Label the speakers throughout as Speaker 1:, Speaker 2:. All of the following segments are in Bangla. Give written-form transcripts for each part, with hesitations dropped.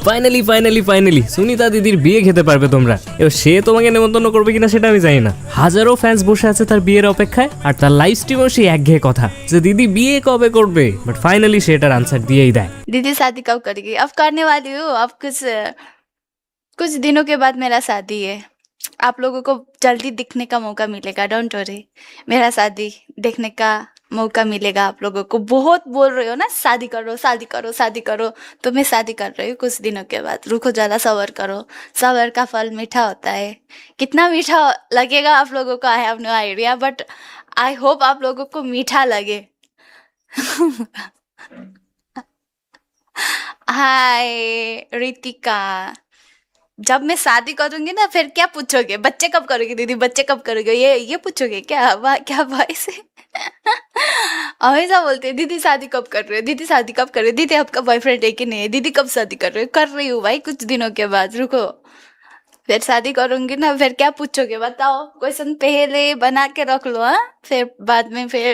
Speaker 1: ফাইনালি ফাইনালি ফাইনালি সুনিতা দিদির বিয়ে খেতে পারবে তোমরা। এবার সে তোমাকে নেমন্তন্ন করবে কিনা সেটা আমি জানি না। হাজারো ফ্যান্স বসে আছে তার বিয়ের অপেক্ষায়, আর তার লাইভ স্ট্রিমেও সেই একঘেয়ে কথা যে দিদি বিয়ে কবে করবে। বাট ফাইনালি সে এটার আনসার দিয়েই দেয়।
Speaker 2: दीदी शादी कब करेगी? अब करने वाली हूँ। अब कुछ दिनों के बाद मेरा शादी है। आप लोगों को जल्दी दिखने का मौका मिलेगा, डोंट वरी। मेरा शादी देखने का मौका मिलेगा आप लोगों को। बहुत बोल रहे हो ना शादी करो शादी करो शादी करो, तो मैं शादी कर रही हूँ कुछ दिनों के बाद। रुको जरा, सब्र करो। सब्र का फल मीठा होता है। कितना मीठा लगेगा आप लोगों को I have no idea, but I hope आप लोगों को मीठा लगे। हाय रितिका, जब मैं शादी करूंगी ना फिर क्या पूछोगे? बच्चे कब करोगे दीदी, बच्चे कब करोगे? ये पूछोगे क्या? क्या वॉइस है? हमेशा बोलते हैं दीदी शादी कब कर रहे हो, दीदी शादी कब कर रहे हो, दीदी आपका बॉयफ्रेंड है कि नहीं है, दीदी कब शादी कर रहे हो? कर रही हूँ भाई कुछ दिनों के बाद, रुको। फिर शादी करूंगी ना फिर क्या पूछोगे बताओ? क्वेश्चन पहले बना के रख लो, हाँ? फिर बाद में फिर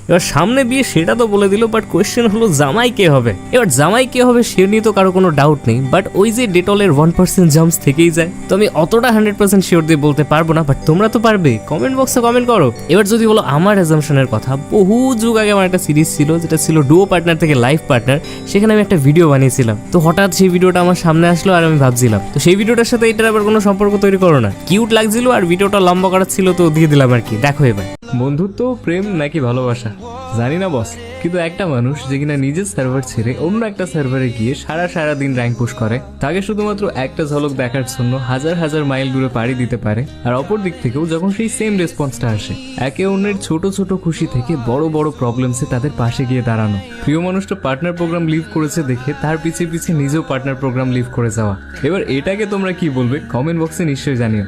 Speaker 1: এবার সামনে বিয়ে সেটা তো বলে দিল, বাট কোয়েশ্চেন হলো জামাই কে হবে। এবার জামাই কে হবে সে নিয়ে তো কারো কোনো ডাউট নেই, বাট ওই যে ডেটলের 1% জাম্পস থেকেই যায়। তো আমি অতটা 100% শিওর দিয়ে বলতে পারবো না, বাট তোমরা তো পারবে, কমেন্ট বক্সে কমেন্ট করো। এবার যদি বলো আমার অ্যাজাম্পশনের কথা, বহু যুগ আগে আমার একটা সিরিজ ছিল যেটা ছিল ডুও পার্টনার থেকে লাইফ পার্টনার, সেখানে আমি একটা ভিডিও বানিয়েছিলাম। তো হঠাৎ সেই ভিডিওটা আমার সামনে আসলো আর আমি ভাবছিলাম তো সেই ভিডিওটার সাথে এটার আবার কোনো সম্পর্ক তৈরি করো না, কিউট লাগছিল আর ভিডিওটা লম্বা করার ছিল তো দিয়ে দিলাম আর কি। দেখো এবার বন্ধুত্ব, প্রেম নাকি ভালোবাসা জানি না বস, কিন্তু একটা মানুষ যে কিনা নিজের সার্ভার ছেড়ে অন্য একটা সার্ভারে গিয়ে সারা দিন র্যাঙ্ক পুশ করে, তাকে শুধুমাত্র একটা ঝলক দেখার জন্য হাজার হাজার মাইল দূরে পাড়ি দিতে পারে। আর অপর দিক থেকেও যখন সেই সেম রেসপন্সটা আসে, একে অন্যের ছোট ছোট খুশি থেকে বড় বড় প্রবলেমসে তাদের পাশে গিয়ে দাঁড়ানো। প্রিয় মানুষটা পার্টনার প্রোগ্রাম লিভ করেছে দেখে তার পিছে পিছে নিজেও পার্টনার প্রোগ্রাম লিভ করে যাওয়া। এবার এটাকে তোমরা কি বলবে কমেন্ট বক্সে নিশ্চয়ই জানিও।